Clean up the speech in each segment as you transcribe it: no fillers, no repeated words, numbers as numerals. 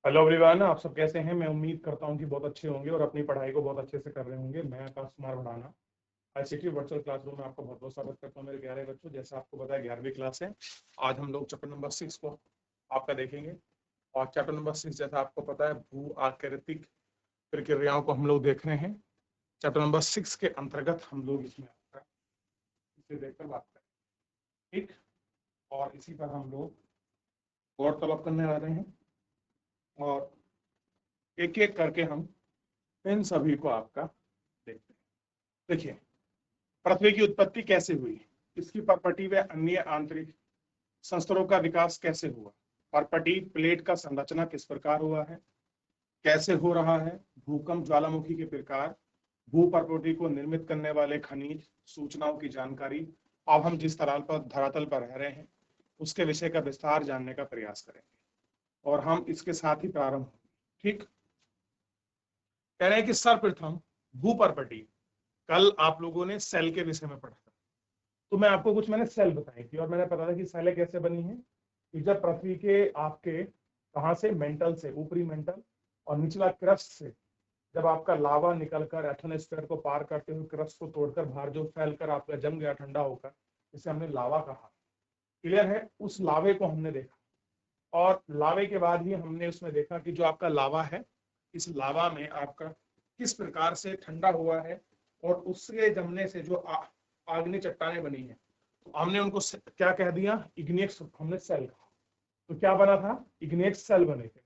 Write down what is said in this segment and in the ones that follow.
Hello everyone, आप सब कैसे हैं। मैं उम्मीद करता हूं कि बहुत अच्छे होंगे और अपनी पढ़ाई को बहुत अच्छे से कर रहे होंगे। मैं Akash Kumar Bhadana ICT virtual classroom में आपका बहुत बहुत स्वागत करता हूं। मेरे प्यारे बच्चों, जैसा आपको पता है 11वीं क्लास है। आज हम लोग चैप्टर नंबर 6 को आपका देखेंगे। और चैप्टर नंबर 6 जैसा आपको पता है भू आकृतिक प्रक्रियाओं को हम लोग देख रहे हैं। चैप्टर नंबर 6 के अंतर्गत हम लोग इसमें आपका इसे देखकर बात करें, ठीक। और इसी पर हम लोग और तलब करने वाले हैं और एक एक करके हम इन सभी को आपका देखते हैं। देखिए, पृथ्वी की उत्पत्ति कैसे हुई, इसकी पर्पटी व अन्य आंतरिक संस्तरों का विकास कैसे हुआ, पर्पटी प्लेट का संरचना किस प्रकार हुआ है, कैसे हो रहा है, भूकंप ज्वालामुखी के प्रकार, भू पर्पटी को निर्मित करने वाले खनिज सूचनाओं की जानकारी। अब हम जिस धरातल पर रह रहे हैं उसके विषय का विस्तार जानने का प्रयास करेंगे और हम इसके साथ ही प्रारंभ, ठीक। कह रहे हैं कि सर्वप्रथम भू पर्पटी, कल आप लोगों ने सेल के विषय में पढ़ा था, तो मैं आपको कुछ मैंने सेल बताई थी और मैंने पता था कि सेलें कैसे बनी है कि जब पृथ्वी के आपके कहां से मेंटल से, ऊपरी मेंटल और निचला क्रस्ट से जब आपका लावा निकलकर एथनोस्फीयर को पार करते हुए क्रस्ट को तोड़कर बाहर जो फैलकर आपका जम गया ठंडा होकर, जिसे हमने लावा कहा, क्लियर है। उस लावे को हमने देखा और लावे के बाद ही हमने उसमें देखा कि जो आपका लावा है, इस लावा में आपका किस प्रकार से ठंडा हुआ है और उसके जमने से जो आग्नेय चट्टानें बनी है, तो हमने उनको क्या कह दिया, इग्नियस, हमने सेल कहा। तो क्या बना था, इग्नियस सेल बने थे।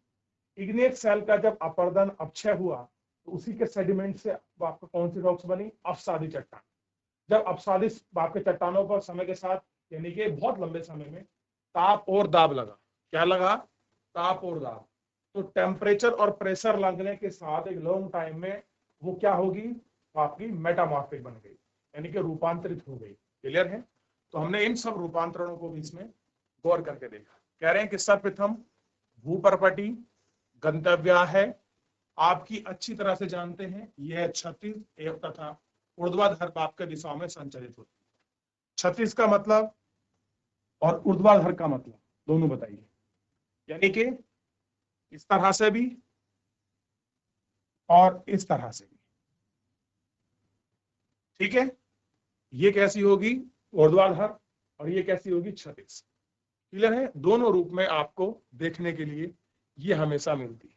इग्नियस सेल का जब अपर्दन अपक्षय हुआ तो उसी के सेडिमेंट से आपको कौन सी रॉक्स बनी, अपसादी चट्टान। जब अपसादी आपके चट्टानों पर समय के साथ यानी कि बहुत लंबे समय में ताप और दाब लगा, क्या लगा, ताप और दाब, तो टेम्परेचर और प्रेशर लगने के साथ एक लॉन्ग टाइम में वो क्या होगी, आपकी मेटामॉर्फिक बन गई, यानी कि रूपांतरित हो गई। क्लियर है। तो हमने इन सब रूपांतरणों को भी इसमें गौर करके देखा। कह रहे हैं कि सर्वप्रथम भूपर्पटी गंतव्य है, आपकी अच्छी तरह से जानते हैं, यह क्षतिज एवं तथा ऊर्ध्वाधर भाग के दिशाओं में संचालित होती है। क्षतिज का मतलब और ऊर्ध्वाधर का मतलब दोनों बताइए, यानी कि इस तरह से भी और इस तरह से भी, ठीक है। ये कैसी होगी, ऊर्ध्वाधर, और ये कैसी होगी, क्षतिज। क्लियर है। दोनों रूप में आपको देखने के लिए ये हमेशा मिलती है,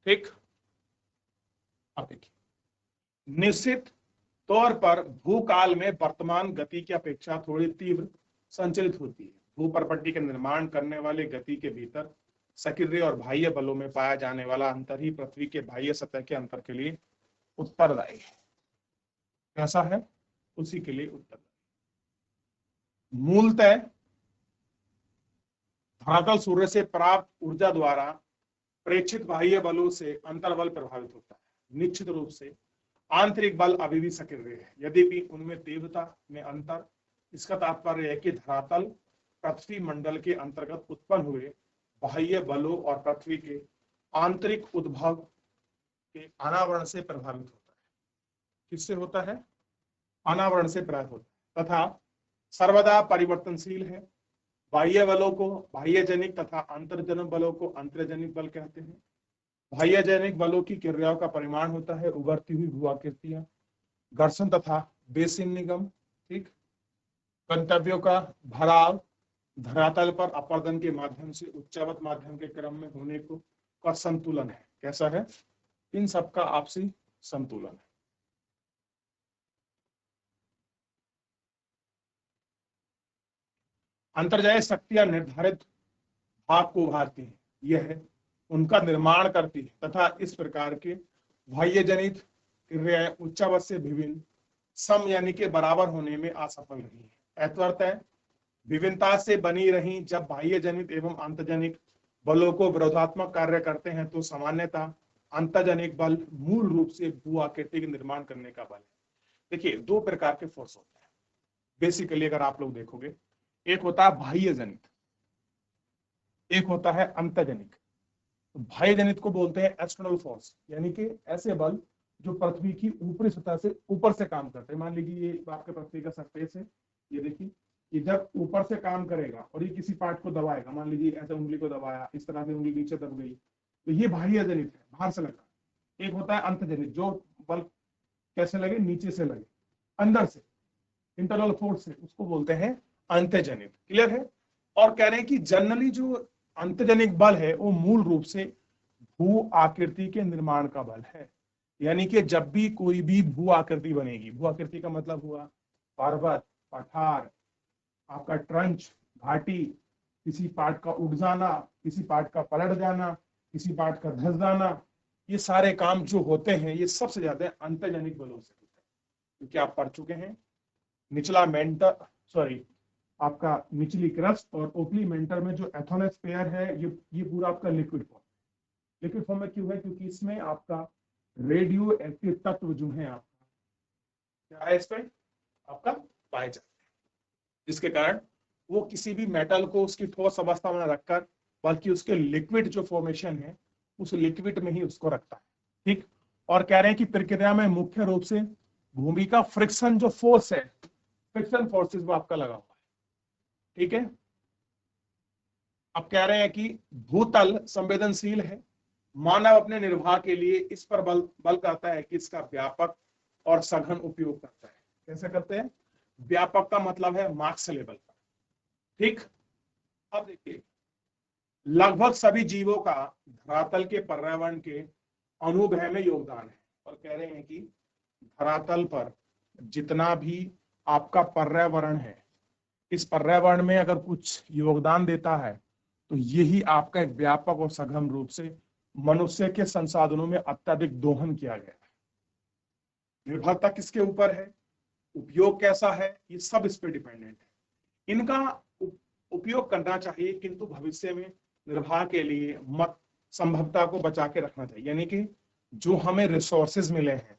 ठीक। अब देखिए, निश्चित तौर पर भूकाल में वर्तमान गति की अपेक्षा थोड़ी तीव्र संचलित होती है। भूपर्पटी के निर्माण करने वाले गति के भीतर सक्रिय और बाह्य बलों में पाया जाने वाला अंतर ही पृथ्वी के बाह्य सतह के अंतर के लिए उत्तरदायी है। कैसा है, उसी के लिए उत्तरदायी। मूलतः धरातल सूर्य से प्राप्त ऊर्जा द्वारा प्रेक्षित बाह्य बलों से अंतर्बल प्रभावित होता है। निश्चित रूप से आंतरिक बल अभी भी सक्रिय है, यद्यपि उनमें तीव्रता में अंतर। इसका तात्पर्य है कि धरातल पृथ्वी मंडल के अंतर्गत उत्पन्न हुए बाह्य बलों और पृथ्वी के आंतरिक उद्भव के अनावरण से प्रभावित होता है। किससे होता है, अनावरण से प्रभावित होता है तथा सर्वदा परिवर्तनशील है। बाह्य बलों को बाह्यजनिक तथा अंतर्जनिक बलों को अंतर्जनिक बल कहते हैं। बाह्यजनिक बलों की क्रियाओं का परिमाण होता है उभरती हुई भूआकृतियां, घर्षण तथा बेसिन निगम, ठीक। गंतव्यों का भराव धरातल पर अपर्दन के माध्यम से उच्चावत माध्यम के क्रम में होने को का संतुलन है। कैसा है, इन सबका आपसी संतुलन है। अंतर्जायी शक्तियां निर्धारित भाग को उभारती है, यह उनका निर्माण करती है तथा इस प्रकार के बाह्यजनित क्रियाएं उच्चावत से विभिन्न सम यानी के बराबर होने में असफल रही है। अतः विभिन्नता से बनी रही। जब बाह्य जनित एवं अंतजनिक बलों को विरोधात्मक कार्य करते हैं तो सामान्यतः अंतजनिक बल मूल रूप से भू आकृति के निर्माण करने का बल है। देखिए, दो प्रकार के फोर्स होते हैं बेसिकली, अगर आप लोग देखोगे, एक होता है बाह्य जनित, एक होता है अंतजनिक। तो बाह्य जनित को बोलते हैं एक्सटर्नल फोर्स, यानी कि ऐसे बल जो पृथ्वी की ऊपरी सतह से ऊपर से काम करते हैं। मान लीजिए ये आपके पृथ्वी का सरफेस है, ये देखिए, कि जब ऊपर से काम करेगा और ये किसी पार्ट को दबाएगा, मान लीजिए ऐसे उंगली को दबाया, इस तरह से उंगली नीचे दब गई, तो ये बाह्य जनित है, बाहर से लगा। एक होता है अंतजनित, जो बल कैसे लगे, नीचे से लगे, अंदर से, इंटरनल फोर्स से, उसको बोलते हैं अंतजनित। क्लियर है? और कह रहे हैं कि जनरली जो अंतजनिक बल है वो मूल रूप से भू आकृति के निर्माण का बल है। यानी कि जब भी कोई भी भू आकृति बनेगी, भू आकृति का मतलब हुआ पर्वत, पठार, आपका ट्रंच, घाटी, किसी पार्ट का उठ जाना, किसी पार्ट का पलट जाना, किसी पार्ट का धंस जाना, ये सारे काम जो होते हैं ये सबसे ज्यादा अंतर्जनिक बलों से होते हैं। क्योंकि आप पढ़ चुके हैं निचला मेंटर, सॉरी, आपका निचली क्रस्ट और ऊपरी मेंटर में जो एथोनोस्फेयर है, ये पूरा आपका लिक्विड फॉर्म। लिक्विड फॉर्म में क्यों है? क्योंकि इसमें आपका रेडियो एक्टिव तत्व जो है आपका क्या है, इसमें आपका पाए जाते हैं, जिसके कारण वो किसी भी मेटल को उसकी ठोस अवस्था में रखकर, बल्कि उसके लिक्विड जो फॉर्मेशन है उस लिक्विड में ही उसको रखता है। ठीक। और कह रहे हैं कि प्रक्रिया में मुख्य रूप से भूमि का फ्रिक्शन जो फोर्स है, फ्रिक्शन फोर्सेस वो आपका लगा हुआ है। ठीक है। अब कह रहे हैं कि भूतल संवेदनशील है, मानव अपने निर्वाह के लिए इस पर बल करता है कि इसका व्यापक और सघन उपयोग करता है। कैसे करते हैं? व्यापक का मतलब है मार्क्स लेवल पर। ठीक। अब देखिए, लगभग सभी जीवों का धरातल के पर्यावरण के अनुभव में योगदान है। और कह रहे हैं कि धरातल पर जितना भी आपका पर्यावरण है, इस पर्यावरण में अगर कुछ योगदान देता है तो यही आपका एक व्यापक और सघन रूप से मनुष्य के संसाधनों में अत्यधिक दोहन किया गया है। निर्भरता किसके ऊपर है, उपयोग कैसा है, ये सब इस पे डिपेंडेंट है। इनका उपयोग करना चाहिए, किंतु भविष्य में निर्वाह के लिए मत संभवता को बचा के रखना चाहिए। यानी कि जो हमें रिसोर्सेज मिले हैं,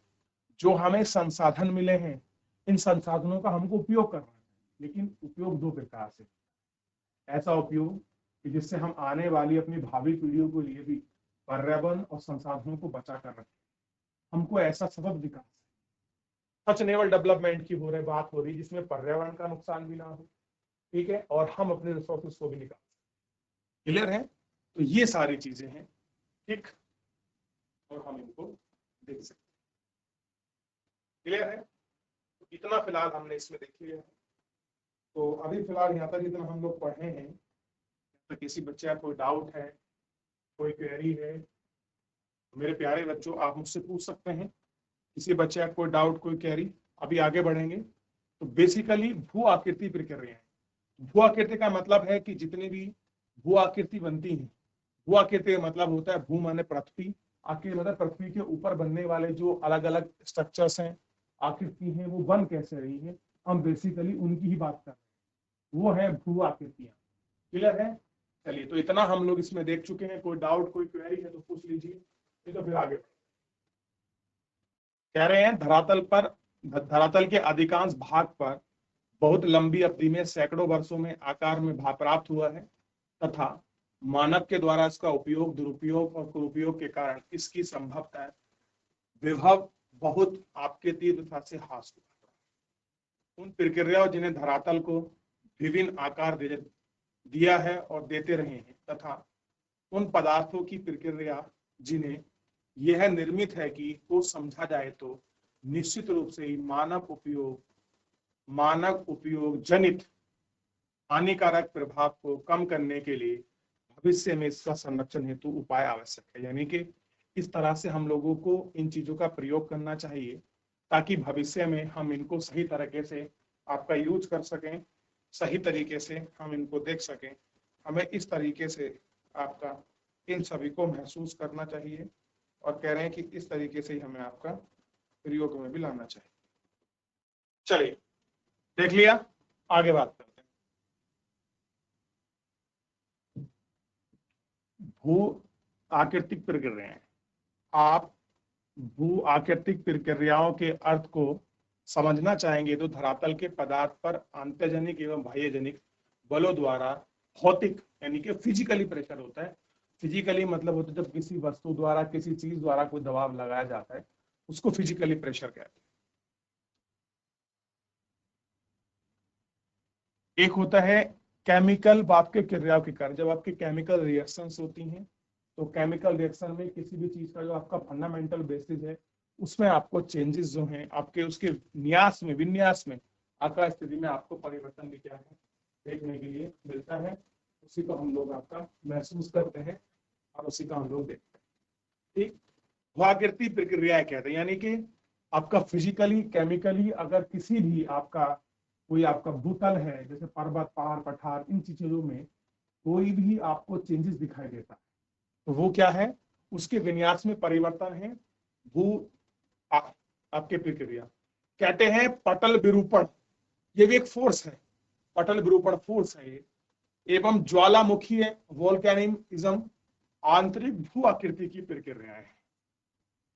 जो हमें संसाधन मिले हैं, इन संसाधनों का हमको उपयोग करना है, लेकिन उपयोग दो प्रकार से। ऐसा उपयोग कि जिससे हम आने वाली अपनी भावी पीढ़ियों के लिए भी पर्यावरण और संसाधनों को बचा कर रखें। हमको ऐसा सतत विकास, सस्टेनेबल डेवलपमेंट की बात हो रही, जिसमें पर्यावरण का नुकसान भी ना हो, ठीक है, और हम अपने रिसोर्सेज को भी निकाल। क्लियर है? तो ये सारी चीजें हैं। ठीक। और हम इनको देख सकते हैं। क्लियर है? तो इतना फिलहाल हमने इसमें देख लिया है। तो अभी फिलहाल यहाँ तक जितना हम लोग पढ़े हैं, तो किसी बच्चे का कोई डाउट है, कोई क्वेरी है, तो मेरे प्यारे बच्चों आप मुझसे पूछ सकते हैं। किसी बच्चे का कोई डाउट, कोई क्वेरी। अभी आगे बढ़ेंगे। तो बेसिकली भू आकृति प्रक्रिया है। भू आकृति का मतलब है कि जितनी भी भू आकृति बनती है, भू आकृति का मतलब होता है, भू माने पृथ्वी, आकृति मतलब पृथ्वी के ऊपर बनने वाले जो अलग अलग स्ट्रक्चर्स हैं, आकृति हैं, वो बन कैसे रही है, हम बेसिकली उनकी ही बात कर रहे हैं, वो है भू आकृतियां। क्लियर है? चलिए, तो इतना हम लोग इसमें देख चुके हैं। कोई डाउट, कोई क्वेरी है तो पूछ लीजिए, नहीं तो फिर आगे। कह रहे हैं धरातल के अधिकांश भाग पर बहुत लंबी अवधि में सैकड़ों वर्षों में आकार में भाग प्राप्त हुआ है, तथा मानव के द्वारा इसका उपयोग, दुरुपयोग और कुरुपयोग के कारण इसकी संभवतः विभव बहुत आपके तीव्रता से ह्रास हुआ। उन प्रक्रियाओं जिन्हें धरातल को विभिन्न आकार दिया है और देते रहे हैं, तथा उन पदार्थों की प्रक्रिया जिन्हें यह निर्मित है कि को समझा जाए, तो निश्चित रूप से ही मानव उपयोग जनित हानिकारक प्रभाव को कम करने के लिए भविष्य में इसका संरक्षण हेतु उपाय आवश्यक है। यानी कि इस तरह से हम लोगों को इन चीजों का प्रयोग करना चाहिए, ताकि भविष्य में हम इनको सही तरीके से आपका यूज कर सकें, सही तरीके से हम इनको देख सकें। हमें इस तरीके से आपका इन सभी को महसूस करना चाहिए, और कह रहे हैं कि इस तरीके से ही हमें आपका प्रयोग में भी लाना चाहिए। चलिए, देख लिया, आगे बात करते हैं। भू आकृतिक प्रक्रियाएं। आप भू आकृतिक प्रक्रियाओं के अर्थ को समझना चाहेंगे तो धरातल के पदार्थ पर आंतर्जनिक एवं बाह्यजनिक बलों द्वारा भौतिक यानी कि फिजिकली प्रेशर होता है। फिजिकली मतलब होता है जब किसी वस्तु द्वारा, किसी चीज द्वारा कोई दबाव लगाया जाता है, उसको फिजिकली प्रेशर कहते हैं। एक होता है केमिकल आपके क्रियाओं के कारण, जब आपकी केमिकल रिएक्शंस होती हैं तो केमिकल रिएक्शन में किसी भी चीज का जो आपका फंडामेंटल बेसिस है उसमें आपको चेंजेस जो हैं आपके उसके विन्यास में आकार स्थिति में आपको परिवर्तन भी क्या है देखने के लिए मिलता है। उसी को हम लोग आपका महसूस करते हैं और उसी का हम लोग देखते हैं। ठीक, भूआकृति प्रक्रियाएं कहते हैं, यानी कि आपका फिजिकली केमिकली अगर किसी भी आपका कोई आपका भूतल है जैसे पर्वत पहाड़ पठार इन चीजों में कोई भी आपको चेंजेस दिखाई देता है तो वो क्या है, उसके विन्यास में परिवर्तन है। भू आपके प्रक्रिया कहते हैं पटल विरूपण, ये भी एक फोर्स है, पटल विरूपण फोर्स है ये, एवं ज्वालामुखी वोल्केनिज्म आंतरिक भू आकृति की प्रक्रियाएं हैं।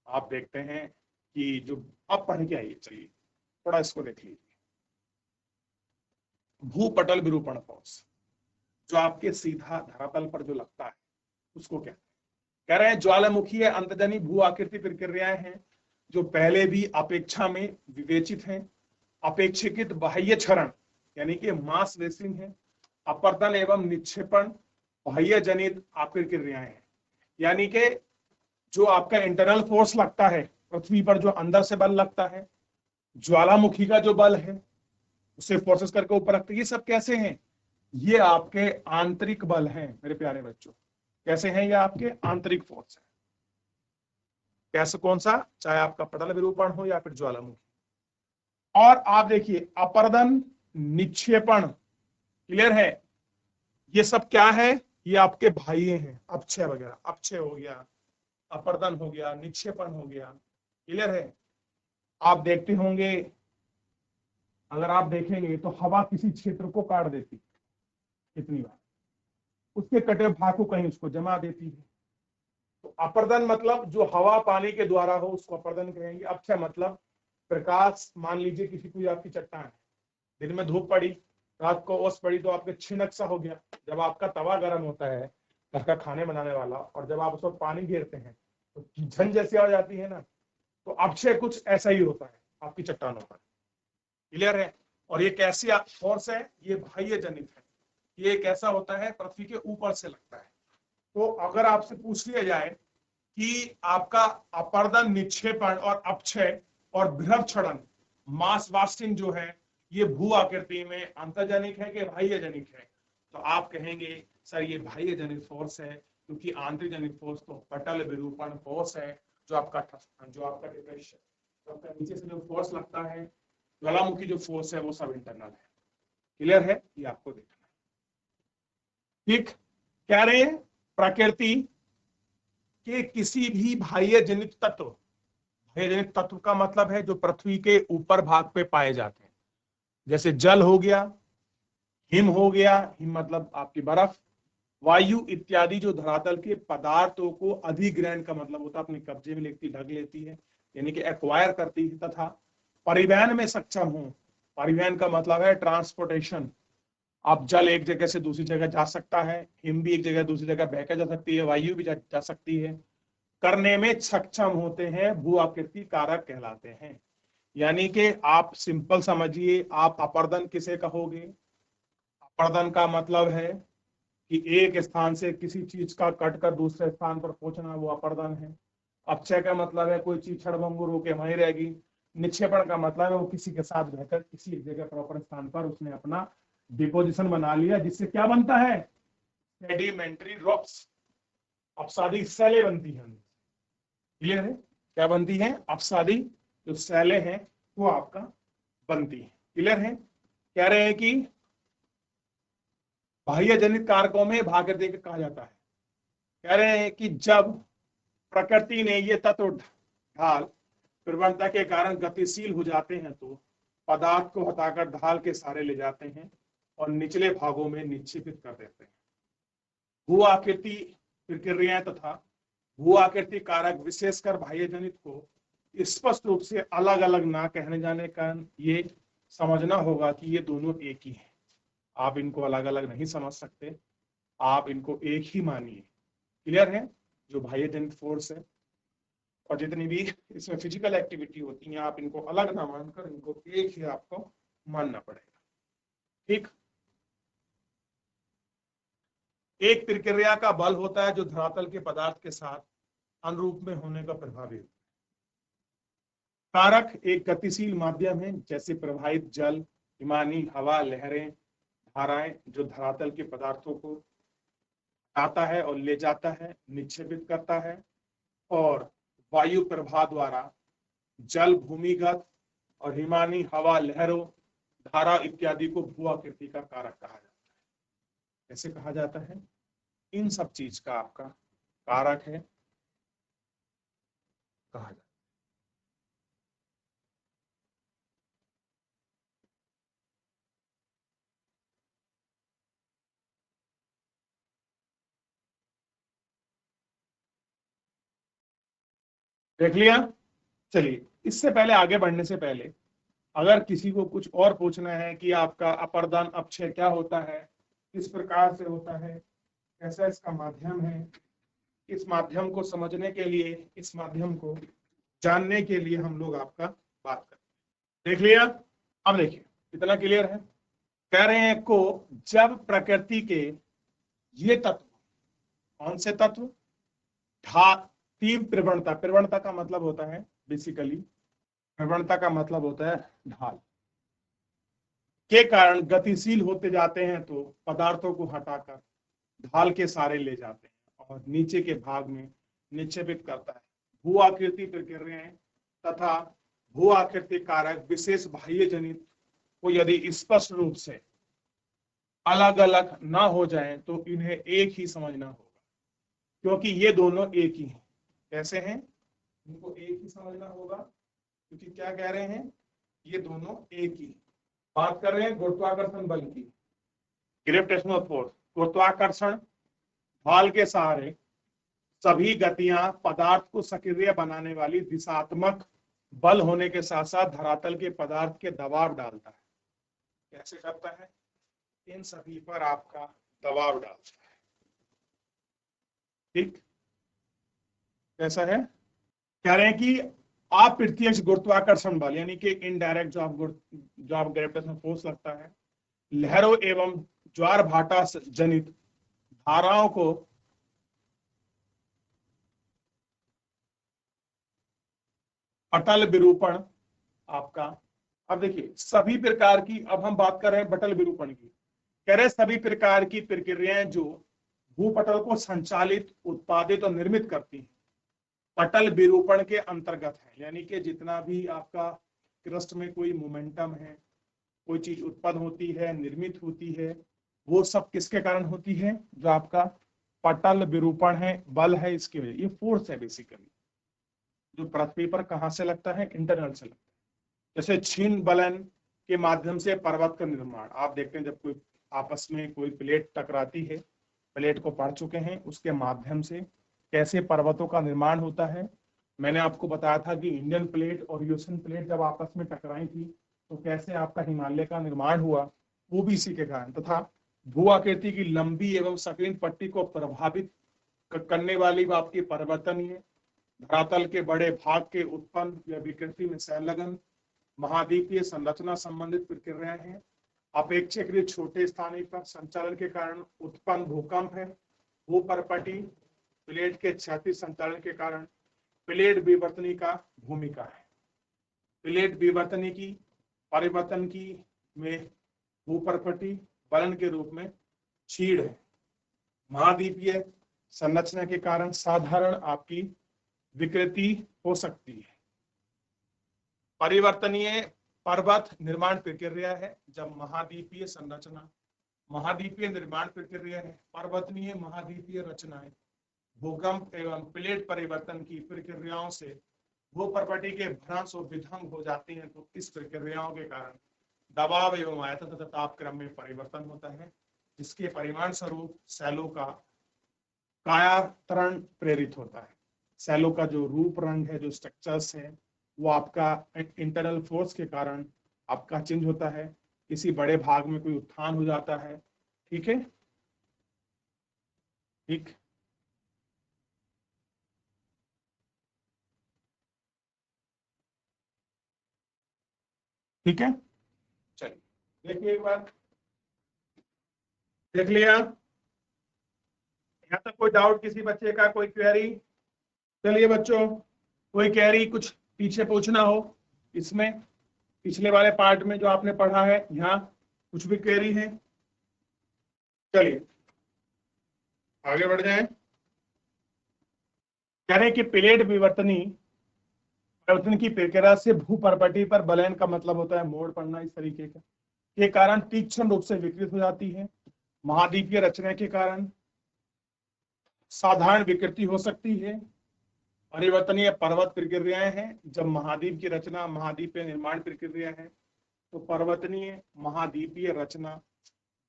आप देखते हैं कि जो अब पढ़ के आइए, चलिए थोड़ा इसको देख लीजिए। भूपटल विरूपण फोर्स जो आपके सीधा धरातल पर जो लगता है उसको क्या कह रहे हैं, ज्वालामुखी अंतजनी भू आकृति प्रक्रियाएं हैं जो पहले भी अपेक्षा में विवेचित हैं। अपेक्षित बाह्य क्षरण यानी कि मास रेसिंग है, अपर्दन एवं निक्षेपण बाह्य जनित प्रक्रियाएं हैं, यानी कि जो आपका इंटरनल फोर्स लगता है पृथ्वी पर, जो अंदर से बल लगता है, ज्वालामुखी का जो बल है उसे फोर्सेस करके ऊपर रखते, ये सब कैसे हैं, ये आपके आंतरिक बल हैं मेरे प्यारे बच्चों। कैसे हैं ये आपके आंतरिक फोर्स है। कैसे, कौन सा, चाहे आपका पटल विरूपण हो या फिर ज्वालामुखी। और आप देखिए अपर्दन निक्षेपण, क्लियर है, ये सब क्या है, ये आपके बाह्य हैं, अपक्षय वगैरह, अपक्षय हो गया, अपर्दन हो गया, निक्षेपण हो गया, क्लियर है। आप देखते होंगे, अगर आप देखेंगे तो हवा किसी क्षेत्र को काट देती कितनी बार, उसके कटे भाग को कहीं उसको जमा देती है। तो अपर्दन मतलब जो हवा पानी के द्वारा हो उसको अपर्दन कहेंगे। अक्षय मतलब प्रकाश, मान लीजिए किसी कोई आपकी चट्टान है, दिन में धूप पड़ी, रात को ओस पड़ी तो आपके छिनक सा हो गया। जब आपका तवा गर्म होता है घर का खाने बनाने वाला और जब आप उस पर पानी घेरते हैं तो झन जैसी आ जाती है ना, तो अक्षय कुछ ऐसा ही होता है आपकी चट्टानों पर, क्लियर है। और ये कैसी फोर्स है, ये बाह्य जनित है, ये कैसा होता है, पृथ्वी के ऊपर से लगता है। तो अगर आपसे पूछ लिया जाए कि आपका अपर्दन निक्षेपण और अपक्षय और बृहद क्षरण मास वास्टिंग जो है ये भू आकृति में अंतर्जनिक है कि बाह्य जनित है, तो आप कहेंगे सर ये बाह्य जनित फोर्स है, क्योंकि आंतरिक जनित फोर्स तो पटल विरूपण फोर्स है जो आपका डिप्रेशन, तो आपका नीचे से जो फोर्स लगता है ज्वालामुखी जो फोर्स है वो सब इंटरनल है, क्लियर है, ये आपको देखना है। ठीक, कह रहे हैं प्रकृति के किसी भी बाह्य जनित तत्व, बाह्य जनित तत्व का मतलब है जो पृथ्वी के ऊपर भाग पे पाए जाते हैं, जैसे जल हो गया, हिम हो गया, हिम मतलब आपकी बर्फ, वायु इत्यादि जो धरातल के पदार्थों को अधिग्रहण का मतलब होता है अपने कब्जे में लेती, ढक लेती है, यानी कि एक्वायर करती है, तथा परिवहन में सक्षम हो। परिवहन का मतलब है ट्रांसपोर्टेशन, अब जल एक जगह से दूसरी जगह जा सकता है, हिम भी एक जगह दूसरी जगह बहकर जा सकती है, वायु भी जा सकती है, करने में सक्षम होते हैं, भू आकृति कारक कहलाते हैं। यानी कि आप सिंपल समझिए, आप अपर्दन किसे कहोगे, अपर्दन का मतलब है कि एक स्थान से किसी चीज का कट कर दूसरे स्थान पर पहुंचना, वो अपर्दन है। अपक्षय का मतलब है कोई चीज क्षणभंगुर होकर वहीं रहेगी। निक्षेपण का मतलब है वो किसी के साथ बहकर किसी एक जगह प्रॉपर स्थान पर उसने अपना डिपोजिशन बना लिया, जिससे क्या बनता है, सेडिमेंट्री रॉक्स, अपसादी सैले बनती हैं, क्लियर है, क्या बनती है, अपसादी जो सैले हैं वो आपका बनती है, क्लियर है। कह रहे हैं कि बाह्य जनित कारकों में भागीरथी कहा जाता है। कह रहे हैं कि जब प्रकृति ने ये तत्व ढाल प्रवणता के कारण गतिशील हो जाते हैं तो पदार्थ को हटाकर ढाल के सहारे ले जाते हैं और निचले भागों में निक्षेपित कर देते हैं। भू आकृति प्रक्रियाएं तथा भू आकृति कारक विशेषकर बाह्य जनित को स्पष्ट रूप से अलग अलग ना कहने जाने का ये समझना होगा कि ये दोनों एक ही हैं, आप इनको अलग अलग नहीं समझ सकते, आप इनको एक ही मानिए, क्लियर है। जो बाह्य जनित फोर्स है और जितनी भी इसमें फिजिकल एक्टिविटी होती है आप इनको अलग ना मानकर इनको एक ही आपको मानना पड़ेगा। ठीक, एक प्रक्रिया का बल होता है जो धरातल के पदार्थ के साथ अनुरूप में होने का प्रभावी होता है। कारक एक गतिशील माध्यम है, जैसे प्रवाहित जल, हिमानी हवा, लहरें, धाराएं, जो धरातल के पदार्थों को आता है और ले जाता है, निक्षेपित करता है, और वायु प्रवाह द्वारा जल, भूमिगत और हिमानी हवा, लहरों, धारा इत्यादि को भू आकृति का कारक कहा जाता है। कैसे कहा जाता है? इन सब चीज का आपका कारक है कहा जाता है। देख लिया? चलिए, इससे पहले आगे बढ़ने से पहले अगर किसी को कुछ और पूछना है कि आपका अपर्दन अपक्षय क्या होता है, किस प्रकार से होता है, कैसा इसका माध्यम है, इस माध्यम को समझने के लिए, इस माध्यम को जानने के लिए हम लोग आपका बात करते हैं। देख लिया? अब देखिए कितना क्लियर है। कह रहे हैं को जब प्रकृति के ये तत्व, कौन से तत्व? तीव्र प्रवणता, प्रवणता का मतलब होता है बेसिकली, प्रवणता का मतलब होता है ढाल, के कारण गतिशील होते जाते हैं तो पदार्थों को हटाकर ढाल के सहारे ले जाते हैं और नीचे के भाग में निक्षेपित करता है। भू आकृति प्रक्रियाएं तथा भू आकृति कारक विशेष बाह्य जनित को यदि स्पष्ट रूप से अलग अलग ना हो जाएं तो इन्हें एक ही समझना होगा, क्योंकि ये दोनों एक ही हैं। कैसे हैं? इनको एक ही समझना होगा, क्योंकि क्या कह रहे हैं? ये दोनों एक ही। बात कर रहे हैं गुरुत्वाकर्षण बल की, ग्रेविटेशनल फोर्स, गुरुत्वाकर्षण ढाल के सहारे सभी गतियां पदार्थ को सक्रिय बनाने वाली दिशात्मक बल होने के साथ साथ धरातल के पदार्थ के दबाव डालता है। कैसे करता है? इन सभी पर आपका दबाव डालता है। ठीक, कैसा है? कह रहे हैं कि अप्रत्यक्ष गुरुत्वाकर्षण बल यानी कि इनडायरेक्ट जो आप ग्रेविटेशनल फोर्स लगता है, लहरों एवं ज्वार भाटा जनित धाराओं को पटल विरूपण आपका। अब देखिए सभी प्रकार की, अब हम बात कर रहे हैं पटल विरूपण की। कह रहे सभी प्रकार की प्रक्रियाएं जो भूपटल को संचालित, उत्पादित और निर्मित करती हैं पटल विरूपण के अंतर्गत है। यानी कि जितना भी आपका क्रस्ट में कोई मोमेंटम है, कोई चीज उत्पन्न होती है, निर्मित होती है, वो सब किसके कारण होती है? जो आपका पटल विरूपण है, बल है, इसकी वजह। ये फोर्स है बेसिकली, जो पृथ्वी पर कहां से लगता है? इंटरनल से लगता है। जैसे छीन बलन के माध्यम से पर्वत का निर्माण आप देखते हैं, जब कोई आपस में कोई प्लेट टकराती है, प्लेट को पढ़ चुके हैं, उसके माध्यम से कैसे पर्वतों का निर्माण होता है। मैंने आपको बताया था कि इंडियन प्लेट और यूरेशियन प्लेट जब आपस में टकराई थी तो कैसे आपका हिमालय का निर्माण हुआ, वो भी इसी के कारण। तथा भू आकृति की लंबी एवं संकीर्ण पट्टी को प्रभावित करने वाली आपकी परिवर्तनीय धरातल के बड़े भाग के उत्पन्न या विकृति में संलग्न महाद्वीपीय संरचना संबंधित प्रक्रियाएं हैं। अपेक्षाकृत छोटे स्थानीय पर संचालन के कारण उत्पन्न भूकंप है। भूपर्पटी प्लेट के क्षैतिज संचालन के कारण प्लेट विवर्तनी का भूमिका है। प्लेट विवर्तनी की परिवर्तन की में भूपर्पटी बलन के रूप में छीड़ है। महाद्वीपीय संरचना के कारण साधारण आपकी विकृति हो सकती है। परिवर्तनीय पर्वत निर्माण प्रक्रिया है जब महाद्वीपीय संरचना, महाद्वीपीय निर्माण प्रक्रिया है। पर्वतनीय महाद्वीपीय रचनाएं भूकंप एवं प्लेट परिवर्तन की प्रक्रियाओं से भूपर्पटी के भ्रंश और विध्वंस हो जाती हैं, तो इस प्रक्रियाओं के कारण दबाव एवं आयतन तथा ताप क्रम में परिवर्तन होता है, जिसके परिमाण स्वरूप सैलों का कायातरण प्रेरित होता है। सैलों का जो रूप रंग है, जो स्ट्रक्चर्स है, वो आपका इंटरनल फोर्स के कारण आपका चेंज होता है। किसी बड़े भाग में कोई उत्थान हो जाता है। ठीक है, ठीक, ठीक है। चलिए देखिए एक बार, देख लिया? यहाँ तक कोई डाउट किसी बच्चे का, कोई क्वेरी? चलिए बच्चों, कोई क्वेरी कुछ पीछे पूछना हो इसमें, पिछले वाले पार्ट में जो आपने पढ़ा है, यहाँ कुछ भी क्वेरी है? चलिए आगे बढ़ जाएं। कह रहे हैं कि प्लेट विवर्तनी परिवर्तन की प्रक्रिया से भूपर्पटी पर बलयन का मतलब होता है मोड़ पड़ना, इस तरीके का, के कारण तीक्ष्ण रूप से विकृत हो जाती है। महाद्वीपीय रचना के कारण साधारण विकृति हो सकती है। परिवर्तनीय पर्वत प्रक्रियाएं हैं, जब महाद्वीप की रचना, महाद्वीपीय निर्माण प्रक्रिया है, तो पर्वतनीय महाद्वीपीय रचना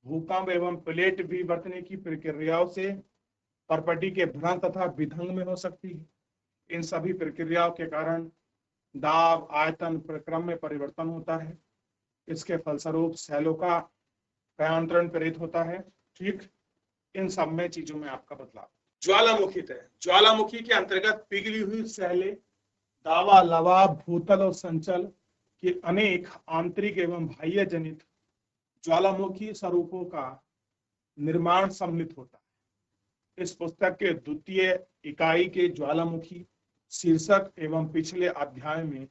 भूकंप एवं प्लेट विवर्तन की प्रक्रियाओं से पर्पटी के भ्रंश तथा विधंग में हो सकती है। इन सभी प्रक्रियाओं के कारण दाब, आयतन, प्रक्रम में परिवर्तन होता है। इसके फलस्वरूप शैलों का कायांतरण प्रेरित होता है। ठीक, इन सब में चीजों में आपका बदलाव। ज्वालामुखी तय, ज्वालामुखी के अंतर्गत पिघली हुई शैलें, दावा, लवा, भूतल और संचल के अनेक आंतरिक एवं बाह्य जनित ज्वालामुखी स्वरूपों का निर्माण सम्मिलित होता है। इस पुस्तक के द्वितीय इकाई के ज्वालामुखी शीर्षक एवं पिछले अध्याय में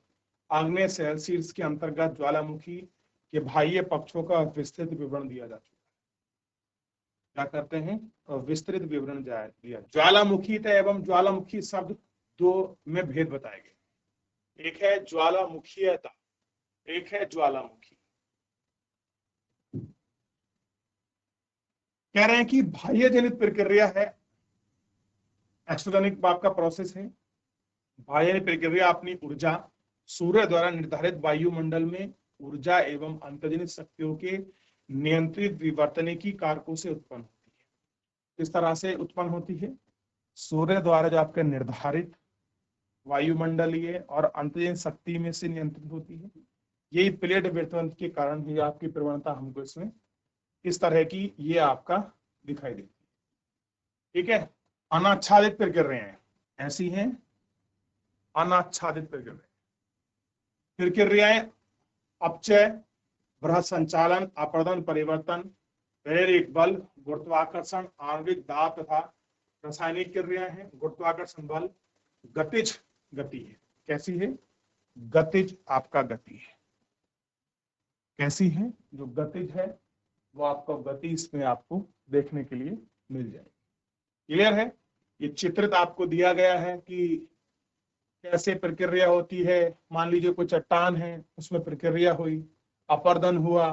आग्नेय शैल शीर्ष के अंतर्गत ज्वालामुखी के बाह्य पक्षों का विस्तृत विवरण दिया जा चुका है। क्या करते हैं? विस्तृत विवरण दिया। ज्वालामुखीता एवं ज्वालामुखी शब्द दो में भेद बताए गए, एक है ज्वालामुखीयता, एक है ज्वालामुखी। कह रहे हैं कि बाह्य जनित प्रक्रिया है, एक्सोजेनिक आपका प्रोसेस है। बाह्य प्रक्रिया अपनी ऊर्जा सूर्य द्वारा निर्धारित वायुमंडल में ऊर्जा एवं अंतर्जनित शक्तियों के नियंत्रित विवर्तनिकी कारकों से उत्पन्न होती है। किस तरह से उत्पन्न होती है? सूर्य द्वारा जो आपके निर्धारित वायुमंडलीय और अंतर्जनित शक्ति में से नियंत्रित होती है। यही प्लेट विवर्तन के कारण ही आपकी प्रवणता हमको इसमें इस तरह की ये आपका दिखाई देती है। ठीक है, अनाच्छादित प्रक्रियाएं ऐसी हैं, अनाच्छादित प्रक्रियाएं अपचय, बृहत संचालन, अपर्दन, परिवर्तन, प्रेरक बल, गुरुत्वाकर्षण, आणविक दाब तथा रासायनिक क्रियाएं हैं। गुरुत्वाकर्षण बल गतिज गति है। कैसी है? गतिज आपका गति है। कैसी है? जो गतिज है वो आपको गति इसमें आपको देखने के लिए मिल जाएगी। क्लियर है? ये चित्रित आपको दिया गया है कि कैसे प्रक्रिया होती है। मान लीजिए कोई चट्टान है, उसमें प्रक्रिया हुई, अपर्दन हुआ,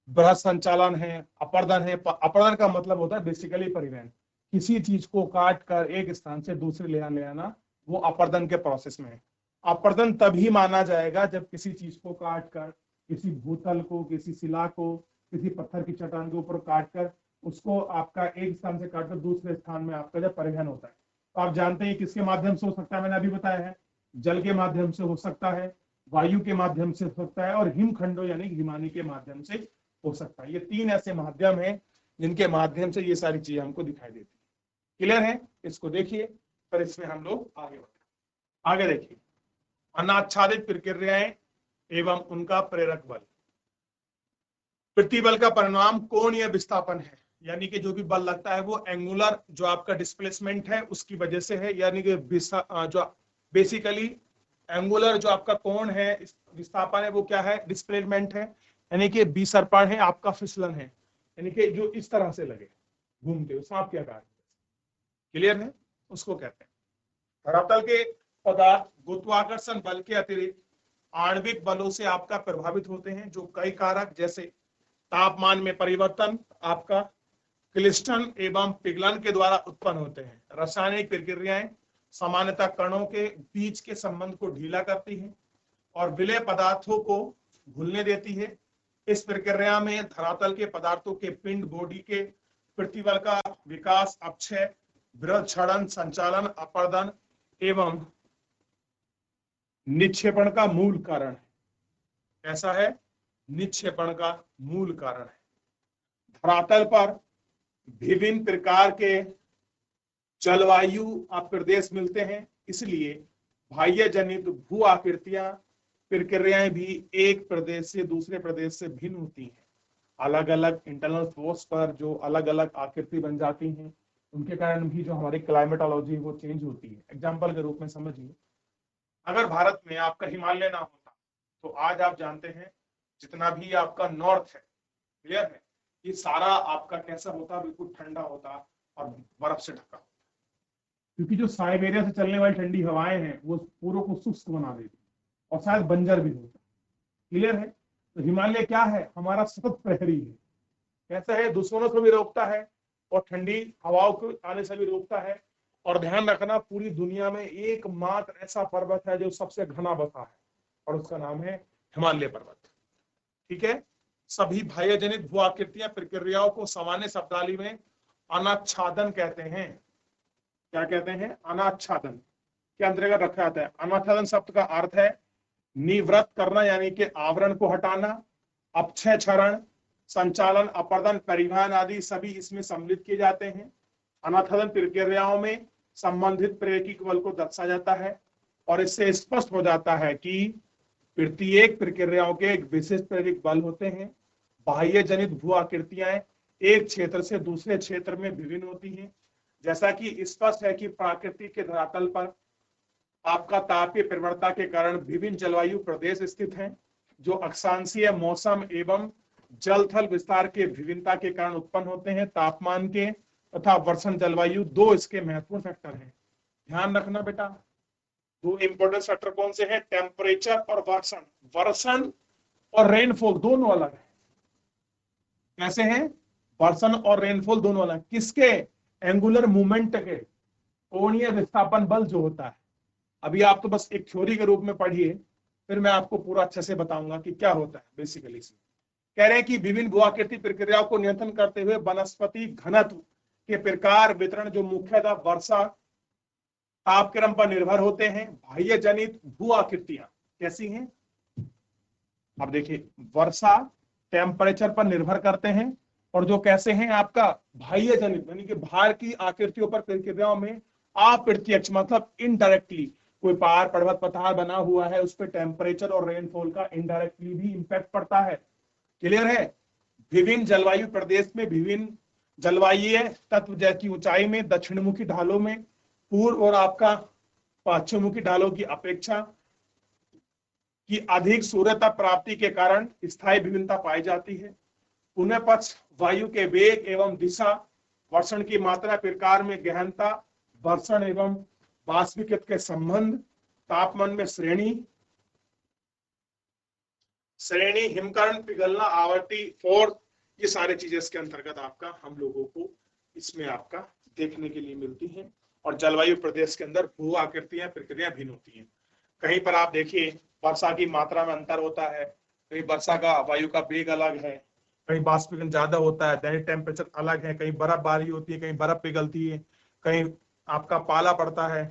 बृहत संचालन है, अपर्दन है। अपर्दन का मतलब होता है बेसिकली परिवहन, किसी चीज को काट कर एक स्थान से दूसरे ले आना, वो अपर्दन के प्रोसेस में है। अपर्दन तभी माना जाएगा जब किसी चीज को काट कर, किसी भूतल को, किसी शिला को, किसी पत्थर की चट्टान के ऊपर काट कर उसको आपका एक स्थान से काटकर दूसरे स्थान में आपका जब परिवहन होता है, तो आप जानते हैं किसके माध्यम से हो सकता है। मैंने अभी बताया है, जल के माध्यम से हो सकता है, वायु के माध्यम से हो सकता है, और हिमखंडों यानी हिमानी के माध्यम से हो सकता है। ये तीन ऐसे माध्यम हैं जिनके माध्यम से ये सारी चीजें हमको दिखाई देती है। क्लियर है? इसको देखिए, पर इसमें हम लोग आगे बढ़ते। आगे देखिए, अनाच्छादित प्रक्रियाएं एवं उनका प्रेरक बल। प्रतिबल का परिणाम कोणीय विस्थापन है, यानी कि जो भी बल लगता है वो एंगुलर जो आपका डिस्प्लेसमेंट है उसकी वजह से है। यानी कि जो बेसिकली एंगुलर जो आपका कोण है, विस्थापन है, वो क्या है? डिस्प्लेसमेंट है। यानी कि विसर्पण है, आपका फिसलन है, यानी कि जो इस तरह से लगे घूमते हुए सांप के आकार। क्लियर है? उसको कहते हैं। धरातल के पदार्थ गुरुत्वाकर्षण बल के अतिरिक्त आणविक बलों से आपका प्रभावित होते हैं, जो कई कारक जैसे तापमान में परिवर्तन, आपका क्लिस्टन एवं पिघलन के द्वारा उत्पन्न होते हैं। रासायनिक प्रक्रियाएं सामान्यतः कणों के बीच के संबंध को ढीला करती हैं और विलय पदार्थों को घुलने देती है। इस प्रक्रिया में धरातल के पदार्थों के पिंड बॉडी के प्रतिबल का विकास अपक्षय, वृहद क्षरण, संचालन, अपर्दन एवं निक्षेपण का मूल कारण है। ऐसा है, निक्षेपण का मूल कारण है। धरातल पर विभिन्न प्रकार के जलवायु प्रदेश मिलते हैं, इसलिए बाह्य जनित भू आकृतियां प्रक्रियाएं भी एक प्रदेश से दूसरे प्रदेश से भिन्न होती हैं। अलग अलग इंटरनल फोर्स पर जो अलग अलग आकृति बन जाती हैं, उनके कारण भी जो हमारी क्लाइमेटोलॉजी वो चेंज होती है। एग्जाम्पल के रूप में समझिए, अगर भारत में आपका हिमालय ना होता तो आज आप जानते हैं जितना भी आपका नॉर्थ है, क्लियर है, ये सारा आपका कैसा होता, बिल्कुल ठंडा होता और बर्फ से ढका, क्योंकि जो साइबेरिया से चलने वाली ठंडी हवाएं हैं वो पूरे को शुष्क बना देती और शायद बंजर भी होता। क्लियर है? तो हिमालय क्या है, हमारा सतत प्रहरी है। कैसा है, दुश्मनों से भी रोकता है और ठंडी हवाओं को आने से भी रोकता है। और ध्यान रखना, पूरी दुनिया में एकमात्र ऐसा पर्वत है जो सबसे घना बसा है और उसका नाम है हिमालय पर्वत। ठीक है, सभी बाह्य जनित भू आकृतियां प्रक्रियाओं को सामान्य शब्दावली में अनाच्छादन कहते हैं। क्या कहते हैं? अनाच्छादन के अंतर्गत रखा जाता है। अनाच्छादन शब्द का अर्थ है निवृत्त करना, यानी कि आवरण को हटाना, अपक्षय क्षरण, संचालन, अपर्दन, परिवहन आदि सभी इसमें सम्मिलित किए जाते हैं। अनाच्छादन प्रक्रियाओं में संबंधित प्रेरकी बल को दर्शाया जाता है और इससे स्पष्ट हो जाता है कि प्रत्येक प्रक्रियाओं के एक विशिष्ट प्रेरक बल होते हैं। बाह्य जनित भू आकृतियां एक क्षेत्र से दूसरे क्षेत्र में विभिन्न होती हैं। जैसा कि स्पष्ट है कि प्रकृति के धरातल पर आपका तापीय प्रवणता के कारण विभिन्न जलवायु प्रदेश स्थित हैं, जो अक्षांशीय मौसम एवं जल थल विस्तार के विभिन्नता के कारण उत्पन्न होते हैं। तापमान के तथा वर्षण जलवायु दो इसके महत्वपूर्ण फैक्टर हैं। ध्यान रखना बेटा, दो इंपोर्टेंट फैक्टर कौन से हैं? टेम्परेचर और वर्षण। वर्षण और रेनफॉल दोनों अलग है। कैसे हैं? वर्षण और रेनफॉल दोनों अलग। किसके? एंगुलर मूवमेंट के, कोणीय विस्थापन बल जो होता है। अभी आप तो बस एक थ्योरी के रूप में पढ़िए, फिर मैं आपको पूरा अच्छे से बताऊंगा कि क्या होता है बेसिकली इसमें। कह रहे हैं कि विभिन्न भूआकृति प्रक्रियाओं को नियंत्रण करते हुए वनस्पति घनत्व के प्रकार वितरण जो मुख्यतः वर्षा तापक्रम पर निर्भर होते हैं। बाह्य जनित भू आकृतियां कैसी हैं? अब देखिए, वर्षा टेम्परेचर पर निर्भर करते हैं और जो कैसे हैं आपका बाह्य जनित, यानी कि बाहर की आकृतियों पर प्रक्रियाओं में अप्रत्यक्ष मतलब इनडायरेक्टली, कोई पहाड़ पर्वत पठार बना हुआ है उस पर टेम्परेचर और रेनफॉल का इनडायरेक्टली भी इंपैक्ट पड़ता है। क्लियर है? विभिन्न जलवायु प्रदेश में विभिन्न जलवायु तत्व, जैसी ऊंचाई में दक्षिणमुखी ढालों में पूर्व और आपका पश्चिममुखी ढालों की अपेक्षा की अधिक सूर्यता प्राप्ति के कारण स्थायी विभिन्नता पाई जाती है। पुनः पक्ष वायु के वेग एवं दिशा, वर्षण की मात्रा, प्रकार में गहनता, वर्षण एवं वाष्पीकृत के संबंध, तापमान में श्रेणी, हिमकर्ण पिघलना, आवर्ती फोर्स, ये सारी चीजें इसके अंतर्गत आपका हम लोगों को इसमें आपका देखने के लिए मिलती हैं। और जलवायु प्रदेश के अंदर भू आकृतियां प्रक्रिया भिन्न होती हैं। कहीं पर आप देखिए वर्षा की मात्रा में अंतर होता है, कहीं वर्षा का वायु का वेग अलग है, कहीं वाष्पीकरण ज्यादा होता है, दैनिक टेम्परेचर अलग है, कहीं बर्फबारी होती है, कहीं बर्फ पिघलती है, कहीं आपका पाला पड़ता है,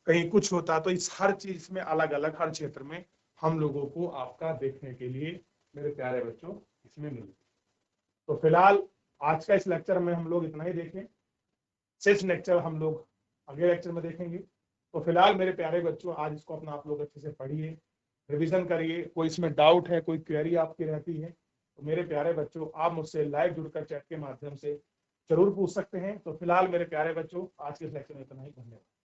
कहीं कुछ होता है। तो इस हर चीज में अलग अलग हर क्षेत्र में हम लोगों को आपका देखने के लिए मेरे प्यारे बच्चों इसमें मिलती है। तो फिलहाल आज का इस लेक्चर में हम लोग इतना ही देखें। शेष लेक्चर हम लोग अगले लेक्चर में देखेंगे। तो फिलहाल मेरे प्यारे बच्चों आज इसको अपना आप लोग अच्छे से पढ़िए, रिवीजन करिए। कोई इसमें डाउट है, कोई क्वेरी आपकी रहती है तो मेरे प्यारे बच्चों आप मुझसे लाइव जुड़कर चैट के माध्यम से जरूर पूछ सकते हैं। तो फिलहाल मेरे प्यारे बच्चों आज के इस लेक्चर में इतना ही। धन्यवाद।